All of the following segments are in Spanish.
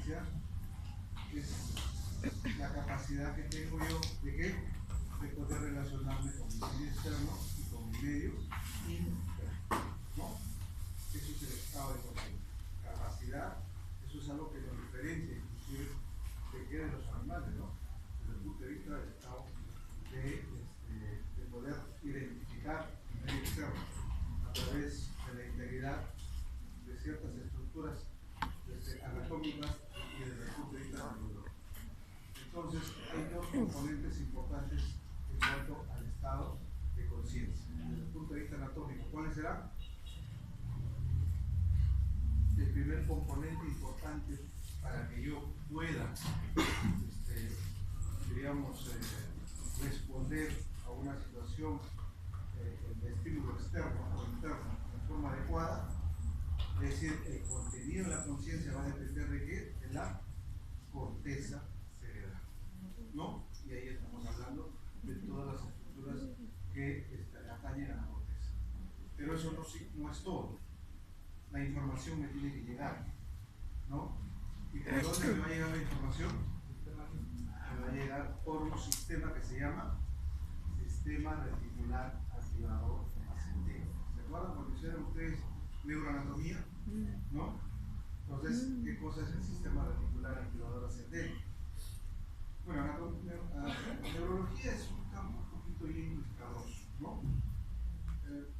conciencia es la capacidad que tengo yo de qué? De poder relacionarme con mi medio externo y con mi medio interno, ¿no? Eso es el estado de conciencia. Capacidad, eso es algo que nos diferencia inclusive de qué de los animales, ¿no? Desde el punto de vista del estado de poder identificar el medio externo a través de la integridad de ciertas estructuras anatómicas y desde el punto de vista neurológico. Entonces, hay dos componentes importantes en cuanto al estado de conciencia. Desde el punto de vista anatómico, ¿cuáles serán? El primer componente importante para que yo pueda, responder a una situación de estímulo externo o interno de forma adecuada, es decir, el contenido de la conciencia va a depender de qué? De la corteza cerebral, ¿no? Y ahí estamos hablando de todas las estructuras que atañen a la corteza. Pero eso no es todo. La información me tiene que llegar, ¿no? ¿Y por dónde me va a llegar la información? Me va a llegar por un sistema que se llama sistema reticular activador ascendente. ¿Se acuerdan cuando hicieron ustedes neuroanatomía? ¿No? Entonces, ¿qué cosa es el sistema reticular activador ascendente? Bueno, la neurología es un campo un poquito bien escabroso, ¿no?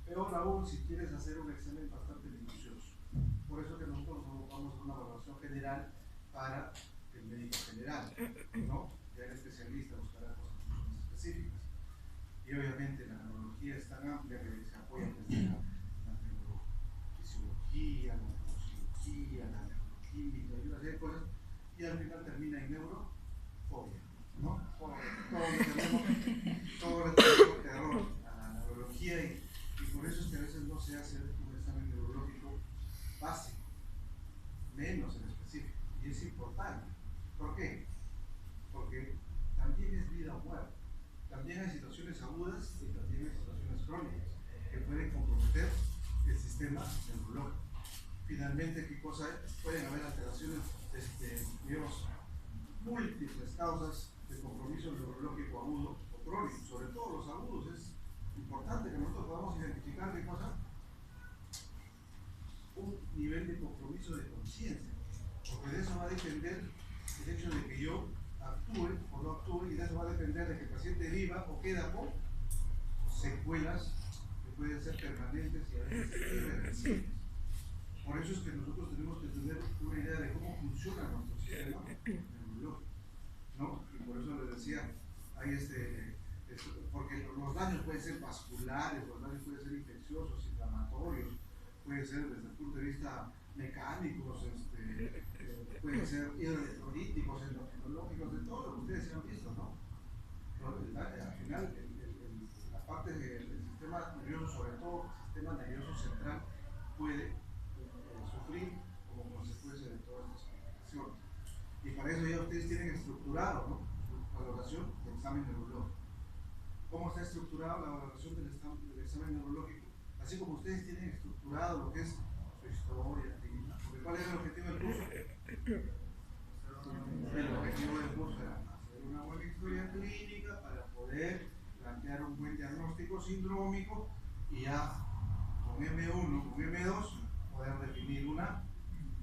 Peor aún si quieres hacer un examen bastante minucioso. Por eso que nosotros vamos a una evaluación general para el médico general, ¿no? Ya el especialista buscará cosas mucho más específicas. Y obviamente la neurología es tan amplia que se apoya desde la neurofisiología, la neurocirugía, la neuroquímica y una serie de cosas, y al final termina en neurofobia, ¿no? Todos le tenemos terror a la neurología y por eso es que a veces no se hace un examen neurológico básico, menos en específico, y es importante. ¿Por qué? Porque también es vida o muerte. También hay situaciones agudas y también hay situaciones crónicas que pueden comprometer el sistema neurológico. Finalmente, ¿qué cosa hay? Pueden haber alteraciones, digamos, múltiples causas de compromiso neurológico agudo o crónico, sobre todo los agudos. Es importante que nosotros podamos identificar qué cosa, un nivel de compromiso de conciencia, porque de eso va a depender el hecho de que yo actúe o no actúe, y de eso va a depender de que el paciente viva o queda con secuelas que pueden ser permanentes y a veces irreversibles. Por eso es que nosotros tenemos que tener una idea de cómo funciona nuestro sistema neurológico, ¿no? Y por eso les decía, hay porque los daños pueden ser vasculares, los daños pueden ser infecciosos, inflamatorios, pueden ser desde el punto de vista mecánicos, pueden ser electrolíticos, endocrinológicos, de todo lo que ustedes han visto, ¿no? Al final, la parte del sistema nervioso, sobre todo el sistema nervioso central, puede sufrir como consecuencia de todas estas complicaciones. Y para eso ya ustedes tienen estructurado, ¿no?, su valoración del examen neurológico. ¿Cómo está estructurada la valoración del examen neurológico? Así como ustedes tienen estructurado lo que es su historia clínica. Porque ¿cuál era el objetivo del curso? El objetivo del curso era hacer una buena historia clínica para poder plantear un buen diagnóstico sindrómico y ya con M1, con M2, poder definir una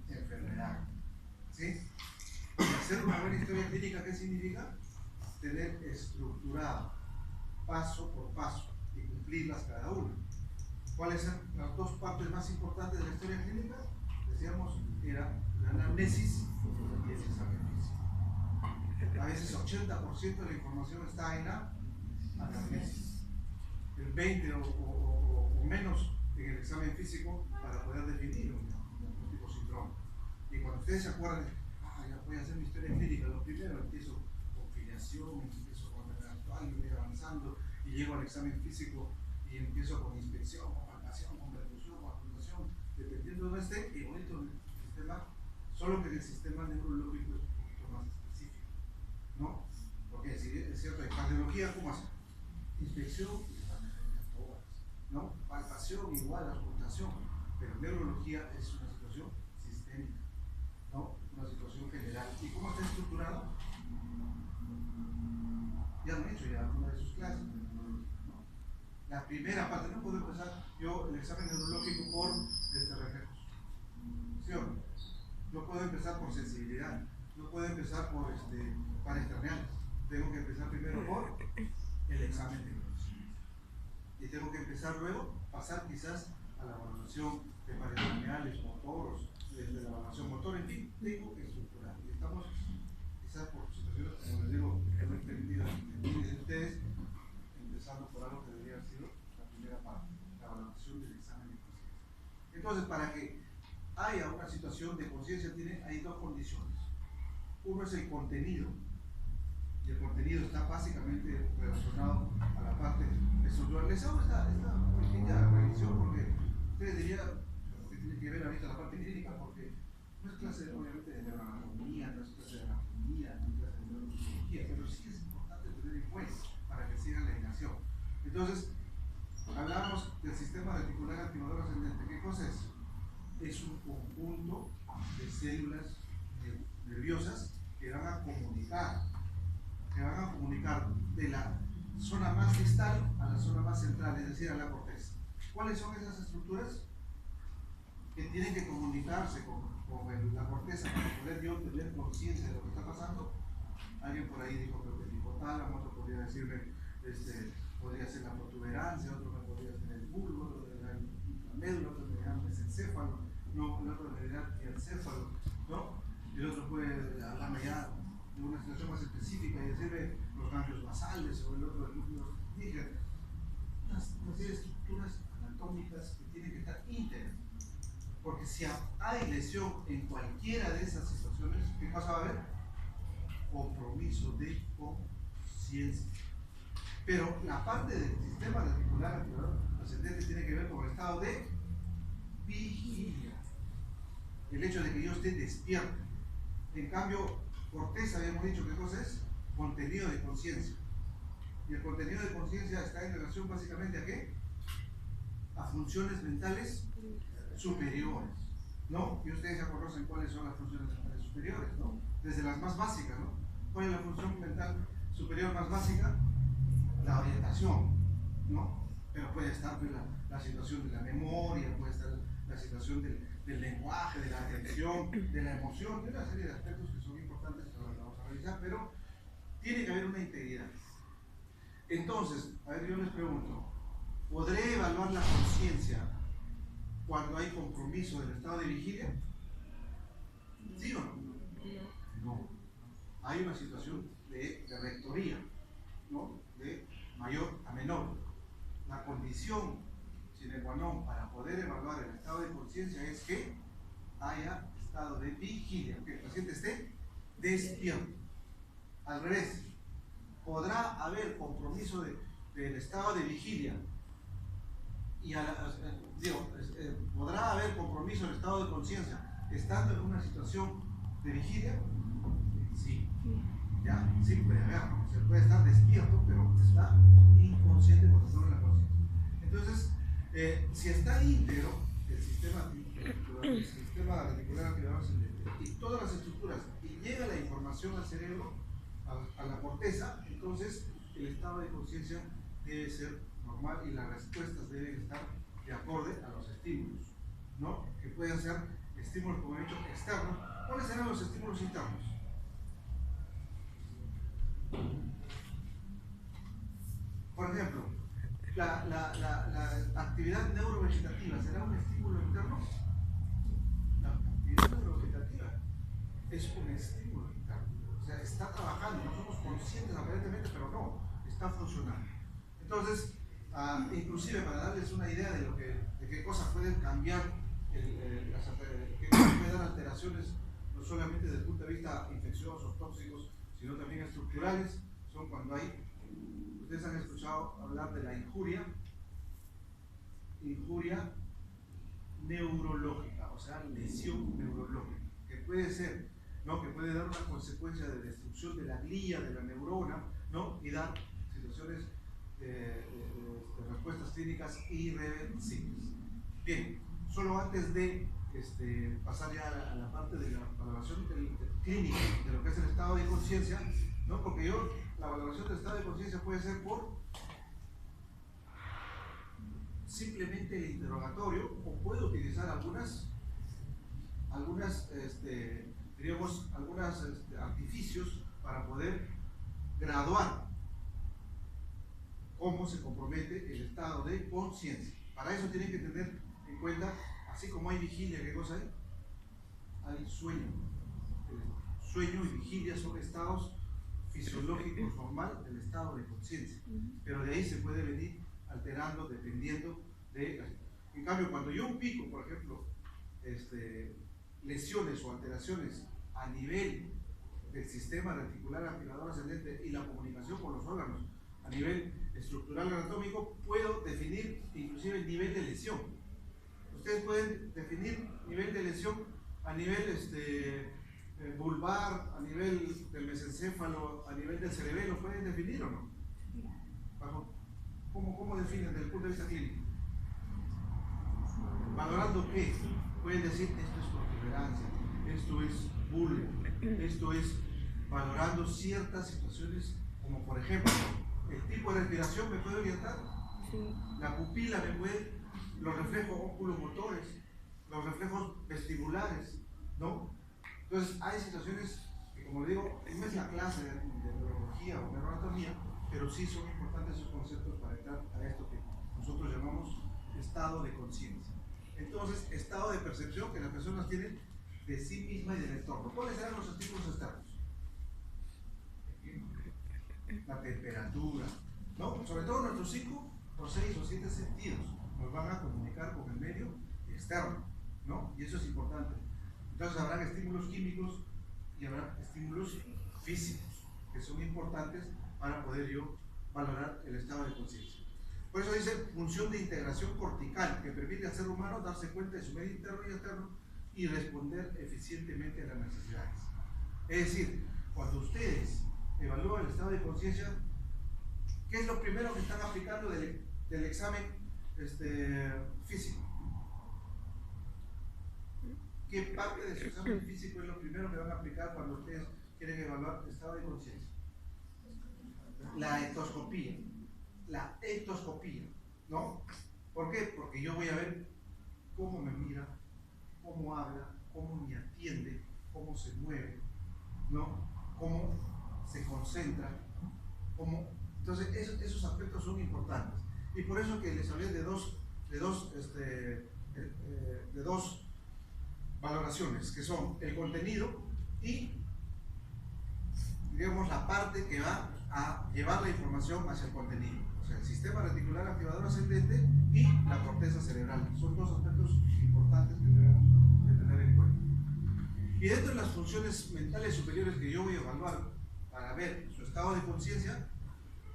enfermedad. ¿Sí? Y hacer una buena historia clínica, ¿qué significa? Tener estructurado paso por paso y cumplirlas cada una. ¿Cuáles son las dos partes más importantes de la historia clínica? Decíamos, era la anamnesis y el examen físico. A veces 80% de la información está en la anamnesis, el 20 o menos en el examen físico para poder definir un diagnóstico sindrómico. Y cuando ustedes se acuerden, ya voy a hacer mi historia clínica, lo primero empiezo con filiación, empiezo con el actual, y voy avanzando y llego al examen físico y empiezo con inspección, con palpación, con percusión, con apuntación, dependiendo de dónde esté, igualito en el sistema, solo que el sistema neurológico es un poquito más específico, ¿no? Porque si es cierto, en cardiología, ¿cómo hace? Inspección y todas, ¿no? Palpación igual, auscultación, pero neurología es una situación sistémica, ¿no? una situación general. ¿Y cómo está estructurado? Ya han hecho ya alguna de sus clases, ¿no? La primera parte, no puedo empezar yo el examen neurológico por reflejos, ¿sí o no? No puedo empezar por sensibilidad, no puedo empezar por pares craneales, tengo que empezar primero por el examen de conocimiento y tengo que empezar luego, pasar quizás a la evaluación de pares craneales, motoros, de la evaluación motor, en fin, tengo que estructurar. Y estamos quizás por situaciones, como les digo, que no he entendido de ustedes, empezando por algo que debería haber sido la primera parte, la valoración del examen de conciencia. Entonces, para que haya una situación de conciencia, hay dos condiciones. Uno es el contenido, y el contenido está básicamente relacionado a la parte estructural. Les hago esta pequeña revisión porque ustedes dirían que tiene que ver ahorita la parte clínica, porque no es clase obviamente de neuroanatomía, no es clase de anatomía, no es clase de neurofisiología, pero sí es importante tener en cuenta para que sigan la indicación. Entonces, hablábamos del sistema reticular activador ascendente. ¿Qué cosa es? Es un conjunto de células nerviosas que van a comunicar de la zona más distal a la zona más central, es decir, a la corteza. ¿Cuáles son esas estructuras? Que tienen que comunicarse con la corteza para poder yo tener conciencia de lo que está pasando. Alguien por ahí dijo que el hipotálamo, otro podría decirme, podría ser la protuberancia, otro me podría ser el bulbo, otro me dirá la médula, otro me dirá el mesencéfalo, no, el otro me dirá el encéfalo, ¿no? Y el otro puede hablarme ya de una situación más específica y decirme los ganglios basales o el otro el núcleo níger. Una serie de estructuras anatómicas que tienen que estar íntegras. Porque si hay lesión en cualquiera de esas situaciones, ¿qué cosa va a haber? Compromiso de conciencia. Pero la parte del sistema reticular activador ascendente tiene que ver con el estado de vigilia. El hecho de que yo esté despierto. En cambio, corteza, habíamos dicho, ¿qué cosa es? Contenido de conciencia. Y el contenido de conciencia está en relación básicamente a ¿qué? A funciones mentales superiores, ¿no? Y ustedes ya conocen cuáles son las funciones mentales superiores, ¿no? Desde las más básicas, ¿no? ¿Cuál es la función mental superior más básica? La orientación, ¿no? Pero puede estar pues, la situación de la memoria, puede estar la situación del lenguaje, de la atención, de la emoción, de una serie de aspectos que son importantes que ahora vamos a revisar, pero tiene que haber una integridad. Entonces, a ver, yo les pregunto, ¿podré evaluar la conciencia cuando hay compromiso del estado de vigilia? ¿Sí o no? No. Hay una situación de rectoría, ¿no? De mayor a menor. La condición sine qua non para poder evaluar el estado de conciencia es que haya estado de vigilia, que el paciente esté despierto. Al revés, podrá haber compromiso del estado de vigilia y podrá haber compromiso del estado de conciencia estando en una situación de vigilia. Sí, ya, sí puede haber, se puede estar despierto, pero está inconsciente por razón de la conciencia. Entonces, si está íntegro el sistema reticular activador ascendente y todas las estructuras y llega la información al cerebro, a la corteza, entonces el estado de conciencia debe ser normal y las respuestas deben estar de acorde a los estímulos, ¿no? Que pueden ser estímulos, como he dicho, externos. ¿Cuáles serán los estímulos internos? Por ejemplo, la actividad neurovegetativa, ¿será un estímulo interno? La actividad neurovegetativa es un estímulo interno. O sea, está trabajando, no somos conscientes aparentemente, pero no, está funcionando. Entonces, inclusive para darles una idea de qué cosas pueden cambiar, qué cosas pueden dar alteraciones, no solamente desde el punto de vista infecciosos, tóxicos, sino también estructurales, son cuando hay. Ustedes han escuchado hablar de la injuria neurológica, o sea, lesión neurológica, que puede ser, ¿no? Que puede dar una consecuencia de destrucción de la glía, de la neurona, ¿no? Y dar situaciones de respuestas clínicas irreversibles. Bien, solo antes de pasar ya a la parte de la valoración clínica de lo que es el estado de conciencia, ¿no? Porque la valoración del estado de conciencia puede ser por simplemente el interrogatorio, o puedo utilizar algunos artificios para poder graduar cómo se compromete el estado de conciencia. Para eso tienen que tener en cuenta, así como hay vigilia, ¿qué cosa hay? Hay sueño. Sueño y vigilia son estados fisiológicos normal del estado de conciencia, pero de ahí se puede venir alterando dependiendo de... En cambio, cuando yo pico, por ejemplo, lesiones o alteraciones a nivel del sistema reticular activador ascendente y la comunicación con los órganos a nivel estructural anatómico, puedo definir inclusive el nivel de lesión. Ustedes pueden definir nivel de lesión a nivel vulvar, a nivel del mesencéfalo, a nivel del cerebelo, ¿pueden definir o no? ¿Cómo definen desde el punto de vista clínico? Valorando qué, pueden decir esto es protuberancia, esto es bulbo, esto es valorando ciertas situaciones, como por ejemplo, el tipo de respiración me puede orientar, la pupila me puede, los reflejos oculomotores, los reflejos vestibulares, ¿no? Entonces hay situaciones que, como le digo, no es la clase de neurología o neuroanatomía, pero sí son importantes esos conceptos para entrar a esto que nosotros llamamos estado de conciencia. Entonces, estado de percepción que las personas tienen de sí misma y del entorno. ¿Cuáles eran los estímulos externos? La temperatura, ¿no? Sobre todo nuestros 5 o 6 o 7 sentidos nos van a comunicar con el medio externo, ¿no? Y eso es importante. Entonces habrá estímulos químicos y habrá estímulos físicos que son importantes para poder yo valorar el estado de conciencia. Por eso dice función de integración cortical que permite al ser humano darse cuenta de su medio interno y externo y responder eficientemente a las necesidades. Es decir, cuando ustedes evalúan el estado de conciencia, ¿qué es lo primero que están aplicando del examen físico? ¿Qué parte de su examen físico es lo primero que van a aplicar cuando ustedes quieren evaluar el estado de conciencia? La etoscopía. La etoscopía, ¿no? ¿Por qué? Porque yo voy a ver cómo me mira, cómo habla, cómo me atiende, cómo se mueve, ¿no? Cómo se concentra, cómo... Entonces esos aspectos son importantes. Y por eso que les hablé de dos valoraciones, que son el contenido y, digamos, la parte que va a llevar la información hacia el contenido. O sea, el sistema reticular activador ascendente y la corteza cerebral. Son dos aspectos importantes que debemos de tener en cuenta. Y dentro de las funciones mentales superiores que yo voy a evaluar para ver su estado de conciencia,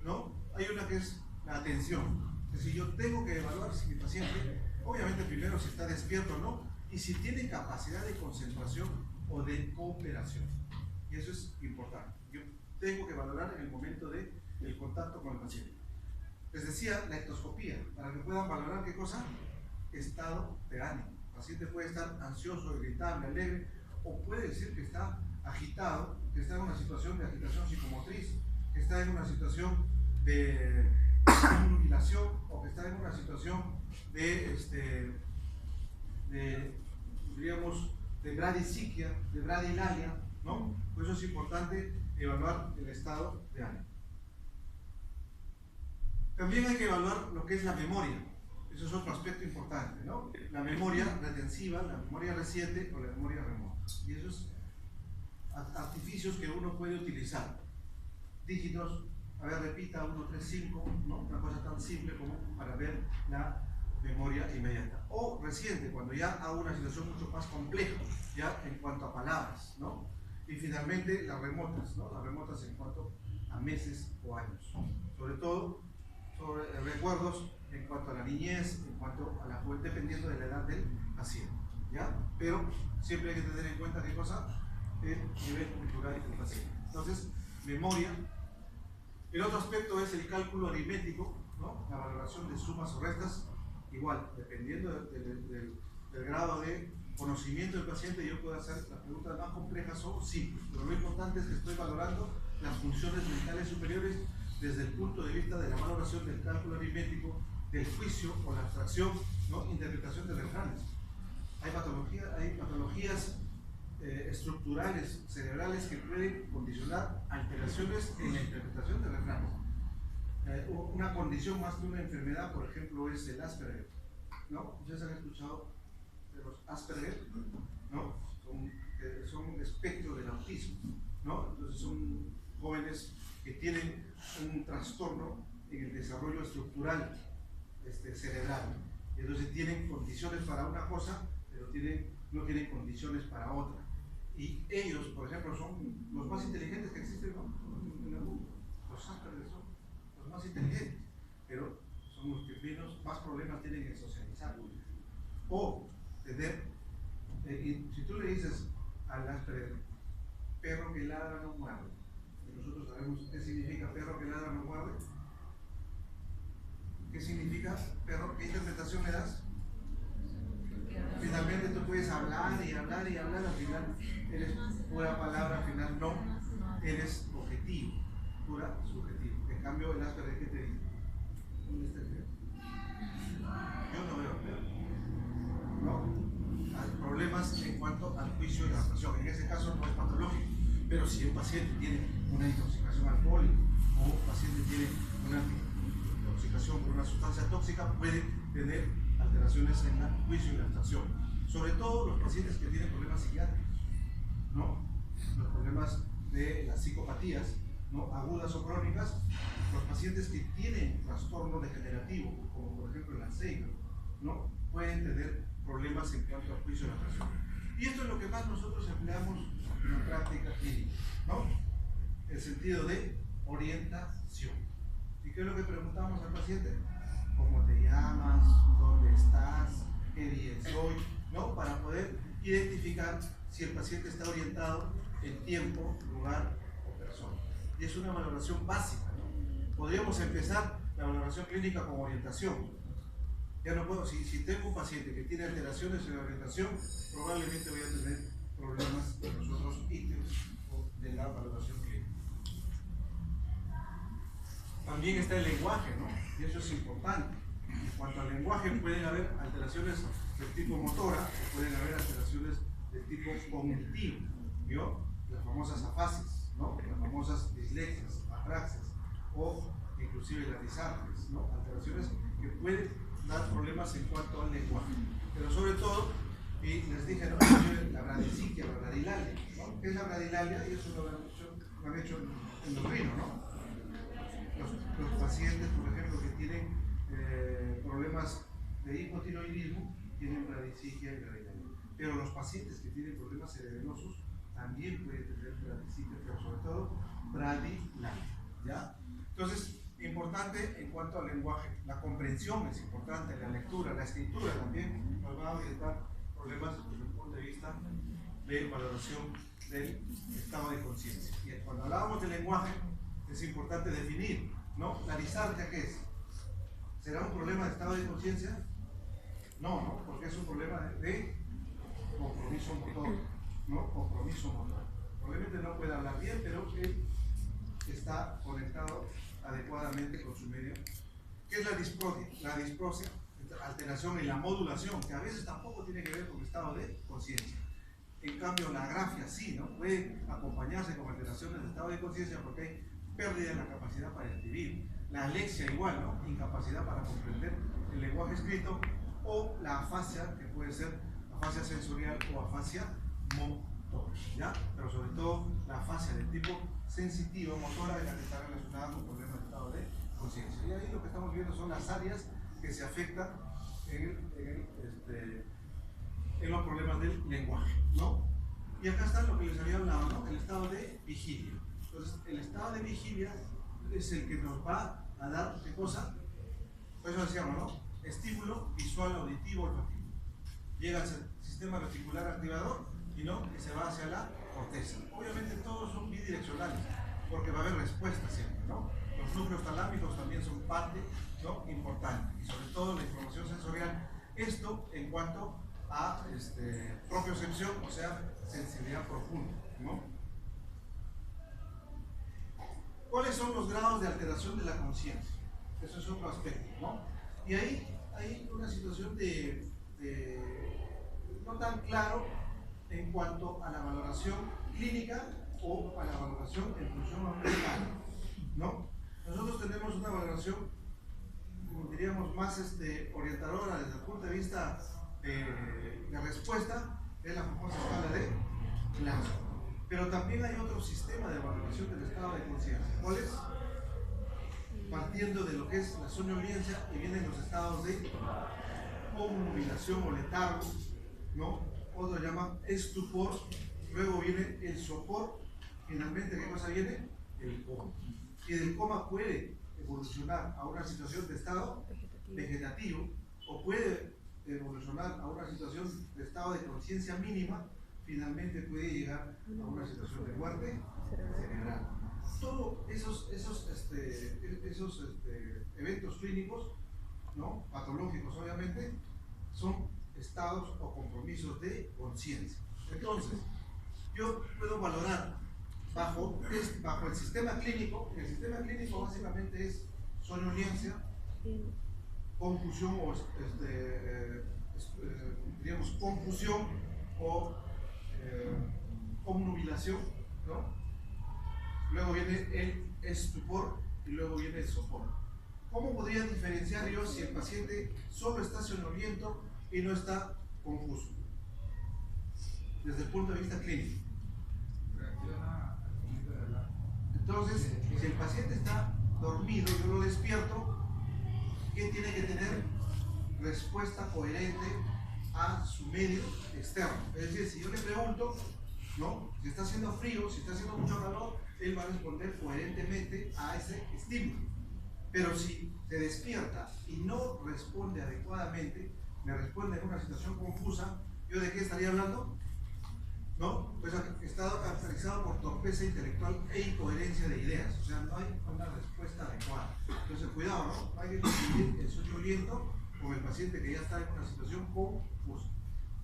¿no? Hay una que es la atención. Es decir, yo tengo que evaluar si mi paciente, obviamente primero si está despierto o no, y si tiene capacidad de concentración o de cooperación. Y eso es importante. Yo tengo que valorar en el momento del contacto con el paciente. Les decía, la etoscopía, para que puedan valorar qué cosa, estado de ánimo. El paciente puede estar ansioso, irritable, alegre, o puede decir que está agitado, que está en una situación de agitación psicomotriz, que está en una situación de nubilación, o que está en una situación digamos, de bradisiquia, de bradilalia, ¿no? Por eso es importante evaluar el estado de ánimo. También hay que evaluar lo que es la memoria. Eso es otro aspecto importante, ¿no? La memoria retensiva, la memoria reciente o la memoria remota. Y esos artificios que uno puede utilizar. Dígitos, a ver, repita 1, 3, 5, ¿no? Una cosa tan simple como para ver la memoria inmediata. O reciente, cuando ya hago una situación mucho más compleja, ya en cuanto a palabras, ¿no? Y finalmente las remotas, ¿no? Las remotas en cuanto a meses o años. Sobre todo, sobre recuerdos en cuanto a la niñez, en cuanto a la juventud, dependiendo de la edad del paciente, ¿ya? Pero siempre hay que tener en cuenta qué cosa, el nivel cultural del paciente. Entonces, memoria. El otro aspecto es el cálculo aritmético, ¿no? La valoración de sumas o restas, igual, dependiendo del grado de conocimiento del paciente, yo puedo hacer las preguntas más complejas o simples, pero lo importante es que estoy valorando las funciones mentales superiores desde el punto de vista de la valoración del cálculo aritmético, del juicio o la abstracción, ¿no? Interpretación de refranes. Hay patologías estructurales, cerebrales, que pueden condicionar alteraciones en la interpretación de refranes. Una condición más que una enfermedad, por ejemplo, es el Asperger, ¿no? Ustedes han escuchado de los Asperger, ¿no? Son un espectro del autismo, ¿no? Entonces son jóvenes que tienen un trastorno en el desarrollo estructural cerebral. Entonces tienen condiciones para una cosa, pero no tienen condiciones para otra. Y ellos, por ejemplo, son los más inteligentes que existen, ¿no? En el mundo. Los Asperger son los más inteligentes, pero son los que más problemas tienen en socializar. O tener, si tú le dices al Asperger, perro que ladra no muerde, y nosotros sabemos qué significa perro que ladra no muerde, ¿qué significa perro? ¿Qué interpretación le das? Finalmente tú puedes hablar y hablar y hablar, al final eres pura palabra, al final no, eres objetivo, pura subjetivo. En cambio, el Asperger, ¿qué te dice? ¿Dónde está el perro? Yo no veo el perro, ¿no? Hay problemas en cuanto al juicio y la adaptación. En ese caso no es patológico, pero si un paciente tiene una intoxicación alcohólica o un paciente tiene una intoxicación por una sustancia tóxica, puede tener alteraciones en el juicio y la abstracción. Sobre todo los pacientes que tienen problemas psiquiátricos, ¿no? Los problemas de las psicopatías, ¿no? Agudas o crónicas, los pacientes que tienen trastorno degenerativo, como por ejemplo el Alzheimer, ¿no? Pueden tener problemas en cuanto al juicio y la abstracción. Y esto es lo que más nosotros empleamos en la práctica clínica, ¿no? El sentido de orientación. ¿Y qué es lo que preguntamos al paciente? ¿Cómo te llamas? ¿Dónde estás? ¿Qué día es hoy? ¿No? Para poder identificar si el paciente está orientado en tiempo, lugar o persona. Y es una valoración básica, ¿no? Podríamos empezar la valoración clínica con orientación. Ya no puedo, si tengo un paciente que tiene alteraciones en la orientación, probablemente voy a tener problemas en los otros ítems de la valoración clínica. También está el lenguaje, ¿no? Y eso es importante. En cuanto al lenguaje, pueden haber alteraciones del tipo motora, o pueden haber alteraciones del tipo cognitivo, ¿vio? Las famosas afasias, ¿no? Las famosas dislexias, apraxias, o inclusive las disartrias, ¿no? Alteraciones que pueden dar problemas en cuanto al lenguaje. Pero sobre todo, y les dije, ¿no? La bradisiquia, la bradilalia, ¿no? ¿Qué es la bradilalia? Y eso lo han hecho en los rinos, ¿no? Los pacientes, por ejemplo, que tienen problemas de hipotiroidismo, tienen bradisiquia y bradilalia. Pero los pacientes que tienen problemas cerebrosos también pueden tener bradisiquia, pero sobre todo bradilalia, ¿ya? Entonces, importante en cuanto al lenguaje, la comprensión es importante, la lectura, la escritura también nos va a orientar problemas desde el punto de vista de valoración del estado de conciencia. Y cuando hablábamos del lenguaje, es importante definir, ¿no? La disartria, ¿qué es? ¿Será un problema de estado de conciencia? No, no, porque es un problema de compromiso motor, ¿no? Compromiso motor. Probablemente no puede hablar bien, pero él está conectado adecuadamente con su medio. ¿Qué es la disprosia? La disprosia, alteración en la modulación, que a veces tampoco tiene que ver con el estado de conciencia. En cambio, la agrafia sí, ¿no? Puede acompañarse con alteraciones de estado de conciencia porque hay pérdida de la capacidad para escribir. La alexia igual, ¿no? Incapacidad para comprender el lenguaje escrito, o la afasia, que puede ser afasia sensorial o afasia motora, ¿ya? Pero sobre todo la afasia de tipo sensitivo, motora, es la que está relacionada con problemas de estado de conciencia. Y ahí lo que estamos viendo son las áreas que se afectan en los problemas del lenguaje, ¿no? Y acá está lo que les había hablado, ¿no? El estado de vigilia. Entonces, el estado de vigilia es el que nos va a dar, ¿qué cosa? Por eso decíamos, ¿no? Estímulo visual, auditivo, olfativo. Llega al sistema reticular activador y no, que se va hacia la corteza. Obviamente todos son bidireccionales, porque va a haber respuesta siempre, ¿no? Los núcleos talámicos también son parte, ¿no? Importante, y sobre todo la información sensorial. Esto en cuanto a propiocepción, o sea, sensibilidad profunda, ¿no? ¿Cuáles son los grados de alteración de la conciencia? Eso es otro aspecto, ¿no? Y ahí hay una situación no tan claro en cuanto a la valoración clínica o a la valoración en función ambiental, ¿no? Nosotros tenemos una valoración, diríamos, más orientadora desde el punto de vista de respuesta, es la famosa escala de Glasgow. Pero también hay otro sistema de valoración del estado de conciencia. ¿Cuál es? Partiendo de lo que es la somnolencia y vienen los estados de obnubilación o letargo, ¿no? Otro llaman estupor, luego viene el sopor, finalmente, ¿qué cosa viene? El coma. Y del coma puede evolucionar a una situación de estado vegetativo o puede evolucionar a una situación de estado de conciencia mínima, finalmente puede llegar a una situación de muerte cerebral. Todos esos eventos clínicos, ¿no? Patológicos obviamente, son estados o compromisos de conciencia. Entonces, yo puedo valorar bajo el sistema clínico. El sistema clínico básicamente es somnolencia, confusión o diríamos confusión o obnubilación, ¿no? Luego viene el estupor y luego viene el sopor. ¿Cómo podría diferenciar yo si el paciente solo está somnoliento y no está confuso? Desde el punto de vista clínico. Entonces, si el paciente está dormido, yo lo despierto, ¿qué tiene que tener? Respuesta coherente a su medio externo. Es decir, si yo le pregunto, ¿no? Si está haciendo frío, si está haciendo mucho calor, él va a responder coherentemente a ese estímulo. Pero si se despierta y no responde adecuadamente, me responde en una situación confusa, ¿yo de qué estaría hablando? ¿No? Pues está caracterizado por torpeza intelectual e incoherencia de ideas. O sea, no hay una respuesta adecuada. Entonces, cuidado, ¿no? No hay que confundir el somnoliento con el paciente que ya está en una situación confusa,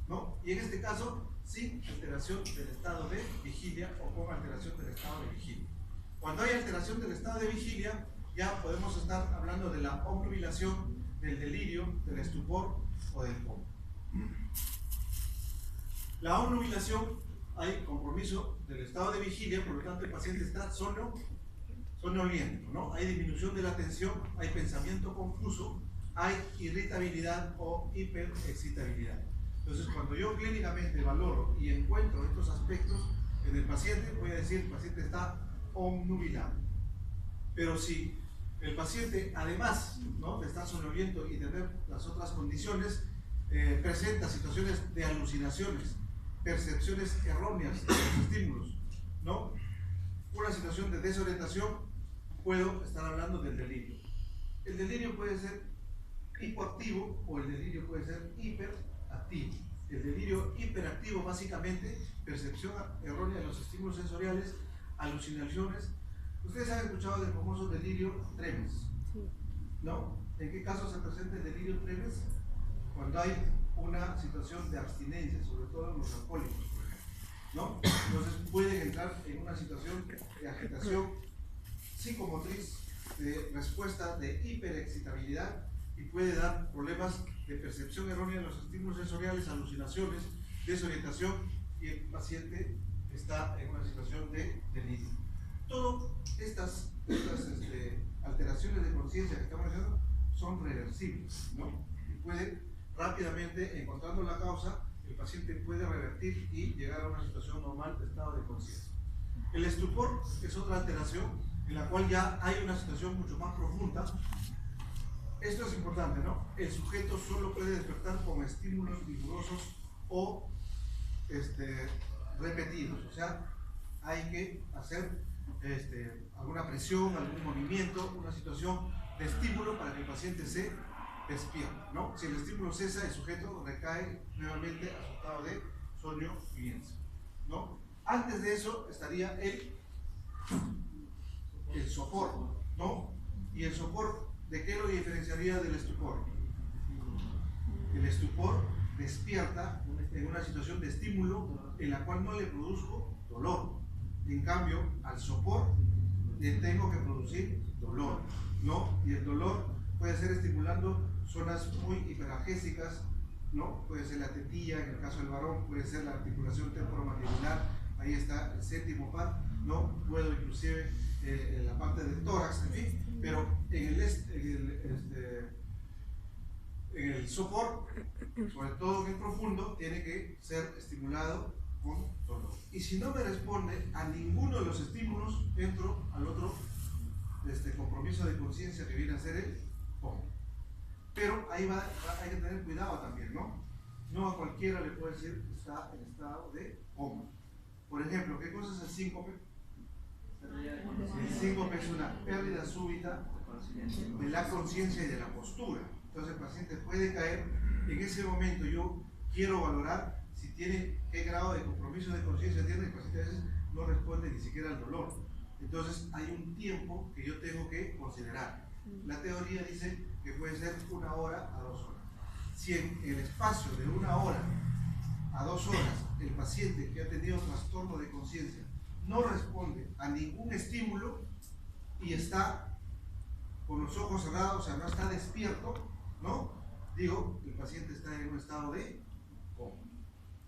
¿no? Y en este caso, sin alteración del estado de vigilia o con alteración del estado de vigilia. Cuando hay alteración del estado de vigilia, ya podemos estar hablando de la obnubilación, del delirio, del estupor o del coma. La obnubilación, hay compromiso del estado de vigilia, por lo tanto el paciente está somnoliento, ¿no? Hay disminución de la atención, hay pensamiento confuso, hay irritabilidad o hiperexcitabilidad. Entonces, cuando yo clínicamente valoro y encuentro estos aspectos en el paciente, voy a decir que el paciente está obnubilado. Pero si el paciente, además, ¿no?, de estar somnoliento y tener las otras condiciones, presenta situaciones de alucinaciones, percepciones erróneas de los estímulos, ¿no?, una situación de desorientación, puedo estar hablando del delirio. El delirio puede ser hipoactivo o el delirio puede ser hiperactivo. El delirio hiperactivo, básicamente, percepción errónea de los estímulos sensoriales, alucinaciones. Ustedes han escuchado del famoso delirio tremens, ¿no? ¿En qué caso se presenta el delirio tremens? Cuando hay una situación de abstinencia, sobre todo en los alcohólicos, por ejemplo, ¿no? Entonces pueden entrar en una situación de agitación psicomotriz, de respuesta de hiperexcitabilidad, y puede dar problemas de percepción errónea de los estímulos sensoriales, alucinaciones, desorientación, y el paciente está en una situación de delirio. Todas estas alteraciones de conciencia que estamos haciendo son reversibles, ¿no? Y puede rápidamente, encontrando la causa, el paciente puede revertir y llegar a una situación normal de estado de conciencia. El estupor es otra alteración en la cual ya hay una situación mucho más profunda. Esto es importante, ¿no? El sujeto solo puede despertar con estímulos vigorosos o repetidos. O sea, hay que hacer alguna presión, algún movimiento, una situación de estímulo para que el paciente se despierte, ¿no? Si el estímulo cesa, el sujeto recae nuevamente a su estado de somnolencia, ¿no? Antes de eso estaría el sopor, ¿no? Y el sopor, ¿de qué lo diferenciaría del estupor? El estupor despierta en una situación de estímulo en la cual no le produzco dolor. En cambio, al sopor le tengo que producir dolor, ¿no? Y el dolor puede ser estimulando zonas muy hiperalgésicas, ¿no? Puede ser la tetilla, en el caso del varón, puede ser la articulación temporomandibular, ahí está el séptimo par, ¿no? Puedo inclusive en la parte del tórax, en fin, pero en el sopor, sobre todo en el profundo, tiene que ser estimulado con dolor. Y si no me responde a ninguno de los estímulos, entro al otro compromiso de conciencia que viene a ser el coma. Pero ahí hay que tener cuidado también, ¿no? No a cualquiera le puede decir que está en estado de coma. Por ejemplo, ¿qué cosa es el síncope? El síncope es una pérdida súbita de la conciencia y de la postura. Entonces el paciente puede caer. En ese momento yo quiero valorar si tiene, qué grado de compromiso de conciencia tiene. El paciente a veces no responde ni siquiera al dolor. Entonces hay un tiempo que yo tengo que considerar. La teoría dice que puede ser 1 hora a 2 horas. Si en el espacio de 1 hora a 2 horas el paciente que ha tenido trastorno de conciencia no responde a ningún estímulo y está con los ojos cerrados, o sea, no está despierto, ¿no? Digo, el paciente está en un estado de coma,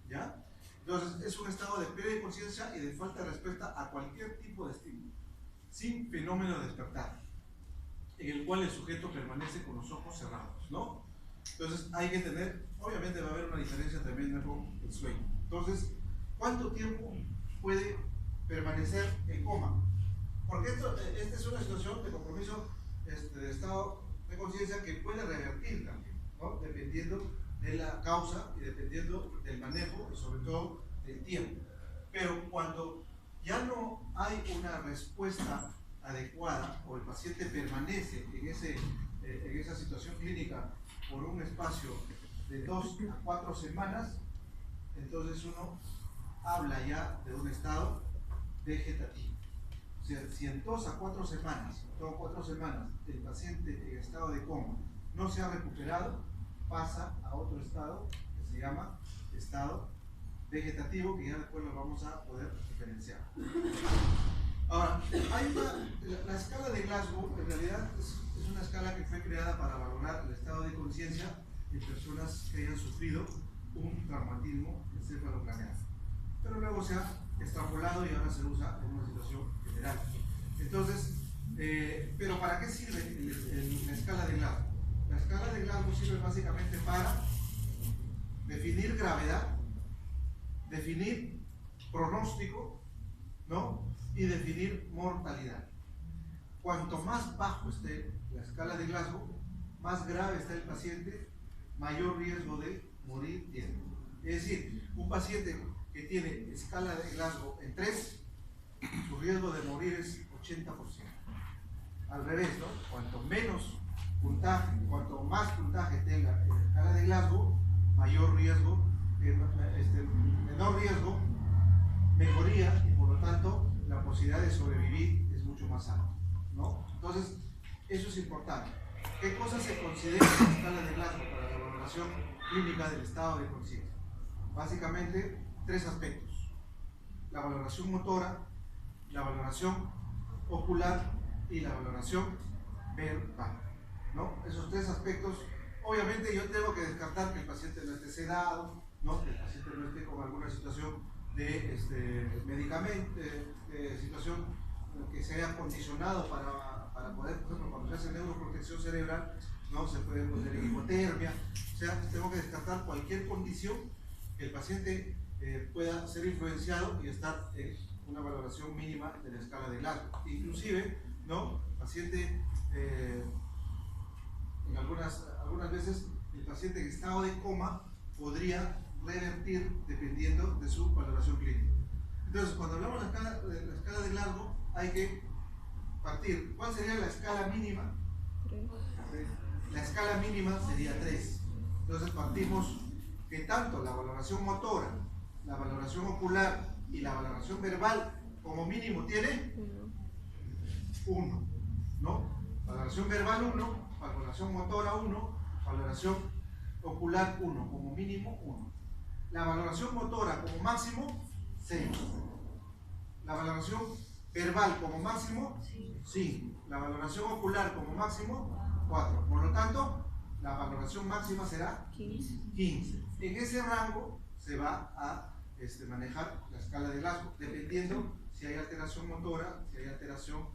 ¿ya? Entonces, es un estado de pérdida de conciencia y de falta de respuesta a cualquier tipo de estímulo, sin fenómeno de despertar, en el cual el sujeto permanece con los ojos cerrados, ¿no? Entonces, hay que tener, obviamente va a haber una diferencia tremenda con el sueño. Entonces, ¿cuánto tiempo puede permanecer en coma? Porque esta es una situación de compromiso de estado de conciencia que puede revertir también, ¿no? Dependiendo de la causa y dependiendo del manejo y sobre todo del tiempo. Pero cuando ya no hay una respuesta adecuada o el paciente permanece en esa situación clínica por un espacio de 2 a 4 semanas, entonces uno habla ya de un estado vegetativo. O sea, si en 2 a 4 semanas, el paciente en estado de coma no se ha recuperado, pasa a otro estado que se llama estado vegetativo, que ya después lo vamos a poder diferenciar. Ahora, la escala de Glasgow en realidad es una escala que fue creada para valorar el estado de conciencia en personas que hayan sufrido un traumatismo encefalocraneal. Pero luego se ha extrapolado y ahora se usa en una situación general. Entonces, ¿pero para qué sirve la escala de Glasgow? La escala de Glasgow sirve básicamente para definir gravedad, definir pronóstico, ¿no? Y definir mortalidad. Cuanto más bajo esté la escala de Glasgow, más grave está el paciente, mayor riesgo de morir tiene. Es decir, un paciente que tiene escala de Glasgow en 3, su riesgo de morir es 80%. Al revés, ¿no? Cuanto más puntaje tenga en la escala de Glasgow, mayor riesgo, menor riesgo, mejoría y por lo tanto la posibilidad de sobrevivir es mucho más alta, ¿no? Entonces, eso es importante. ¿Qué cosas se consideran en la escala de Glasgow para la valoración clínica del estado de conciencia? Básicamente, 3 aspectos: la valoración motora, la valoración ocular y la valoración verbal, ¿no? Esos 3 aspectos, obviamente yo tengo que descartar que el paciente no esté sedado, ¿no? Que el paciente no esté con alguna situación de medicamento, situación que se haya condicionado para poder, por ejemplo, cuando se hace neuroprotección cerebral, ¿no? Se puede poner en hipotermia. O sea, tengo que descartar cualquier condición que el paciente pueda ser influenciado y estar en una valoración mínima de la escala de Glasgow. Inclusive, ¿no? El paciente, en algunas veces, el paciente en estado de coma podría revertir dependiendo de su valoración clínica. Entonces, cuando hablamos de la escala de Glasgow, hay que partir. ¿Cuál sería la escala mínima? 3. La escala mínima sería 3. Entonces, partimos que tanto la valoración motora, la valoración ocular y la valoración verbal, como mínimo, tiene 1, ¿no? Valoración verbal 1, valoración motora 1, valoración ocular 1, como mínimo 1. La valoración motora como máximo 6. La valoración verbal como máximo 5. La valoración ocular como máximo 4. Por lo tanto, la valoración máxima será 15. En ese rango se va a manejar la escala de Glasgow, dependiendo si hay alteración motora, si hay alteración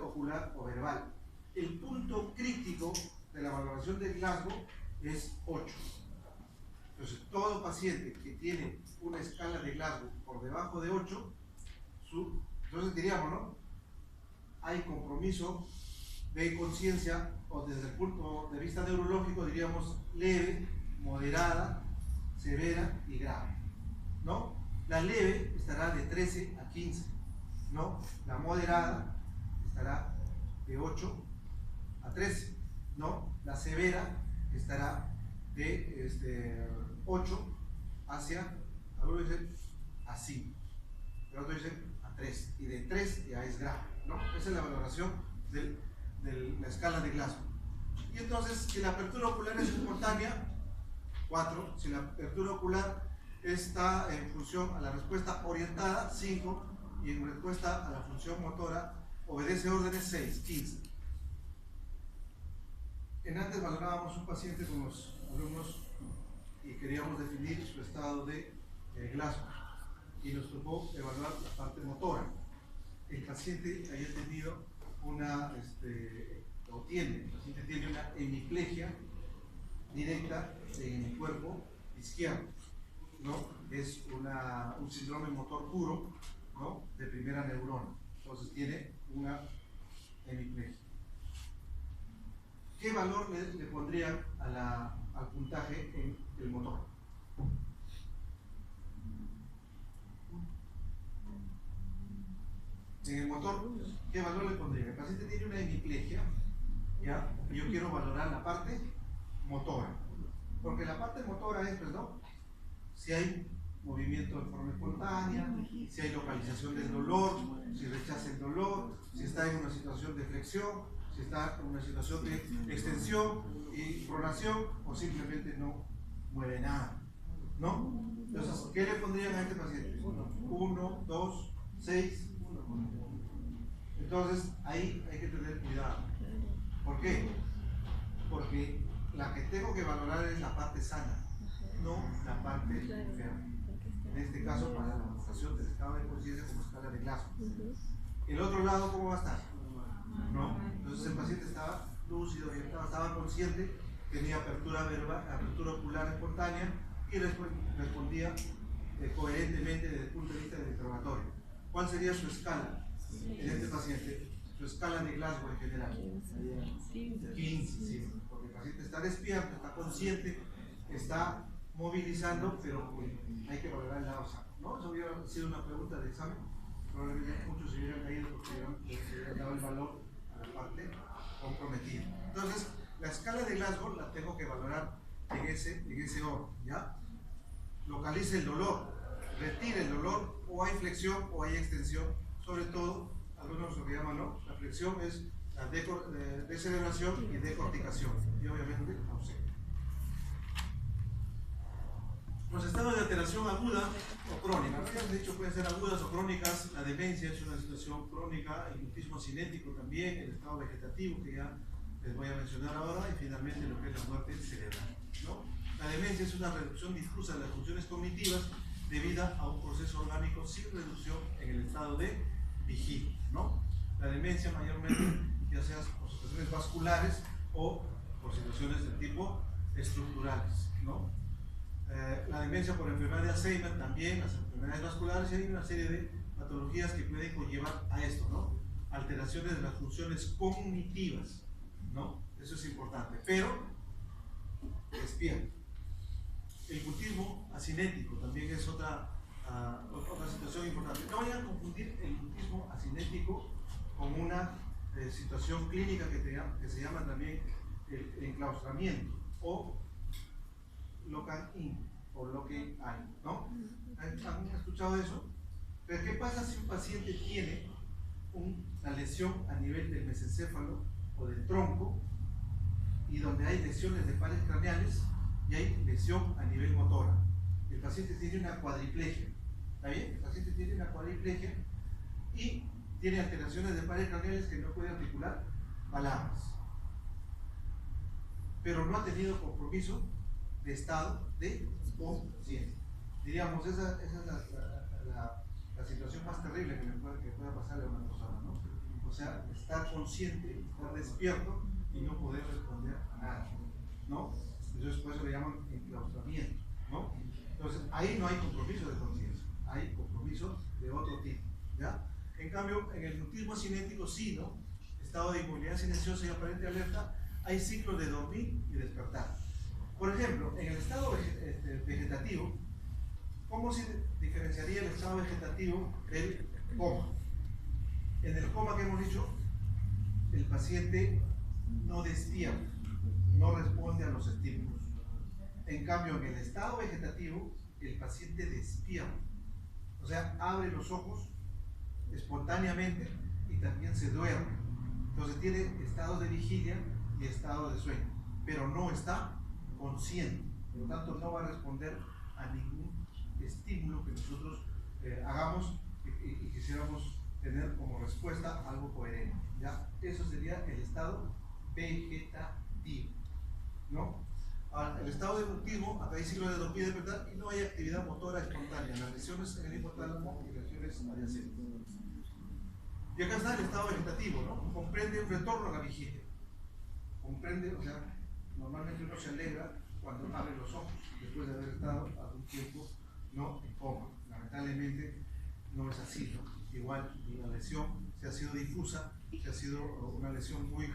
ocular o verbal. El punto crítico de la valoración de Glasgow es 8. Entonces, todo paciente que tiene una escala de Glasgow por debajo de 8, entonces diríamos, ¿no? Hay compromiso de conciencia, o desde el punto de vista neurológico diríamos leve, moderada, severa y grave, ¿no? La leve estará de 13 a 15, ¿no? La moderada estará de 8 a 13, ¿no? La severa estará de 8 hacia, algunos dicen, a 5, pero otros dicen a 3, y de 3 ya es grave, ¿no? Esa es la valoración de la escala de Glasgow. Y entonces, si la apertura ocular es espontánea, 4. Si la apertura ocular está en función a la respuesta orientada, 5. Y en respuesta a la función motora, obedece órdenes, 6, 15. En antes valorábamos un paciente con los alumnos y queríamos definir su estado de Glasgow. Y nos tocó evaluar la parte motora. El paciente haya tenido el paciente tiene una hemiplegia directa en el cuerpo izquierdo, ¿no? Es un síndrome motor puro, ¿no? De primera neurona. Entonces tiene una hemiplegia. ¿Qué valor le pondrían al puntaje en el motor? En el motor, ¿qué valor le pondría? El paciente tiene una hemiplegia, ¿ya? Yo quiero valorar la parte motora, porque la parte motora es, pues, ¿no? Si hay movimiento de forma espontánea, si hay localización del dolor, si rechaza el dolor, si está en una situación de flexión, si está en una situación de extensión y pronación, o simplemente no mueve nada, ¿no? Entonces, ¿qué le pondrían a este paciente? 1, 2, 6. Entonces, ahí hay que tener cuidado. ¿Por qué? Porque la que tengo que valorar es la parte sana, no la parte enferma. En este caso, para la demostración del estado de conciencia como escala de Glasgow. El otro lado, ¿cómo va a estar? ¿No? Entonces, el paciente estaba lúcido, estaba consciente, tenía apertura verbal, apertura ocular espontánea y respondía coherentemente desde el punto de vista del interrogatorio. ¿Cuál sería su escala en este paciente? Su escala de Glasgow en general. 15, sí, porque el paciente está despierto, está consciente, está movilizando, pero hay que valorar el lado sano, ¿no? Eso hubiera sido una pregunta de examen, probablemente muchos se hubieran caído porque hubieran dado el valor a la parte comprometida. Entonces, la escala de Glasgow la tengo que valorar en ese orden, ¿ya? Localice el dolor, retire el dolor, o hay flexión o hay extensión, sobre todo, algunos lo que llaman, ¿no? La flexión es la decelebración y decorticación, y obviamente ausencia. Los estados de alteración aguda o crónica, ya hemos dicho, pueden ser agudas o crónicas. La demencia es una situación crónica, el mutismo cinético también, el estado vegetativo que ya les voy a mencionar ahora, y finalmente lo que es la muerte cerebral, ¿no? La demencia es una reducción difusa de las funciones cognitivas debida a un proceso orgánico sin reducción en el estado de vigilia, ¿no? La demencia mayormente ya sea por situaciones vasculares o por situaciones de tipo estructurales, ¿no? La demencia por enfermedad de Alzheimer también, las enfermedades vasculares, y hay una serie de patologías que pueden conllevar a esto, ¿no? Alteraciones de las funciones cognitivas, ¿no? Eso es importante, pero despierto. El mutismo asinético también es otra situación importante. No vayan a confundir el mutismo asinético con una situación clínica que se llama también el enclaustramiento o lock-in o lock-in, ¿no? ¿Han escuchado eso? Pero ¿qué pasa si un paciente tiene una lesión a nivel del mesencéfalo o del tronco, y donde hay lesiones de pares craneales y hay lesión a nivel motora. El paciente tiene una cuadriplegia, ¿está bien? El paciente tiene una cuadriplegia y tiene alteraciones de pares craneales que no puede articular palabras, pero no ha tenido compromiso de estado de conciencia. Diríamos, esa es la situación más terrible que pueda pasarle a una persona, ¿no? O sea, estar consciente, estar despierto y no poder responder a nada, ¿no? Entonces, por eso le llaman enclaustramiento, ¿no? Entonces, ahí no hay compromiso de conciencia, hay compromiso de otro tipo, ¿ya? En cambio, en el mutismo cinético sí, ¿no? Estado de inmovilidad silenciosa y aparente alerta, hay ciclos de dormir y despertar. Por ejemplo, en el estado vegetativo, ¿cómo se diferenciaría el estado vegetativo del coma? En el coma que hemos dicho, el paciente no despierta, no responde a los estímulos. En cambio, en el estado vegetativo, el paciente despierta, o sea, abre los ojos espontáneamente y también se duerme. Entonces tiene estado de vigilia y estado de sueño, pero no está consciente, por lo tanto no va a responder a ningún estímulo que nosotros hagamos y quisiéramos tener como respuesta algo coherente, ¿ya? Eso sería el estado vegetativo, ¿no? Ahora, el estado de mutismo, acá hay ciclo de dormir y despertar y no hay actividad motora espontánea, las lesiones en el hipotálamo y lesiones adyacentes. Y acá está el estado vegetativo, ¿no? Comprende un retorno a la vigilia. Comprende, o sea, normalmente uno se alegra cuando abre los ojos después de haber estado algún tiempo, ¿no?, en coma. Lamentablemente no es así, ¿no? Igual la lesión, si ha sido difusa, si ha sido una lesión muy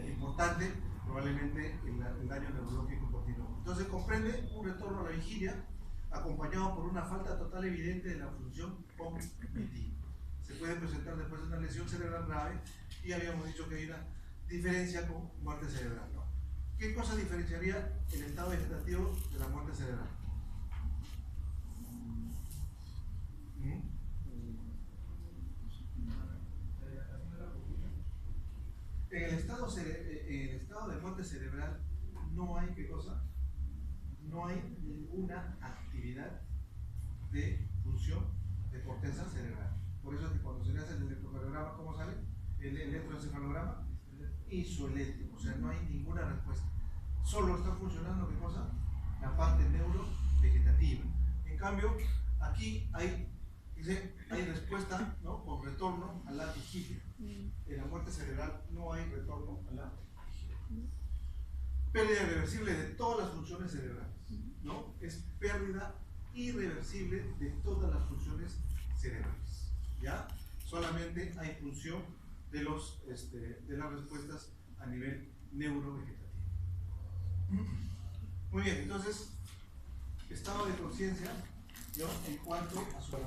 importante, probablemente el daño neurológico continuo. Entonces comprende un retorno a la vigilia acompañado por una falta total evidente de la función cognitiva. Se puede presentar después de una lesión cerebral grave y habíamos dicho que hay una diferencia con muerte cerebral, ¿no? ¿Qué cosa diferenciaría el estado vegetativo de la muerte cerebral? En el estado de muerte cerebral no hay, ¿qué cosa? No hay ninguna actividad de función de corteza cerebral. Por eso es que cuando se le hace el electrocardiograma, ¿cómo sale? El electroencefalograma isoeléctrico, o sea, no hay ninguna respuesta. Solo está funcionando, ¿qué cosa? La parte neurovegetativa. En cambio, aquí hay respuesta, ¿no?, con retorno a la vigilia. En la muerte cerebral no hay retorno a la vigilia. Pérdida irreversible de todas las funciones cerebrales, ¿no? Es pérdida irreversible de todas las funciones cerebrales, ¿ya? Solamente hay función de las respuestas a nivel neurovegetativo. Muy bien, entonces, estado de conciencia, ¿no?, en cuanto a su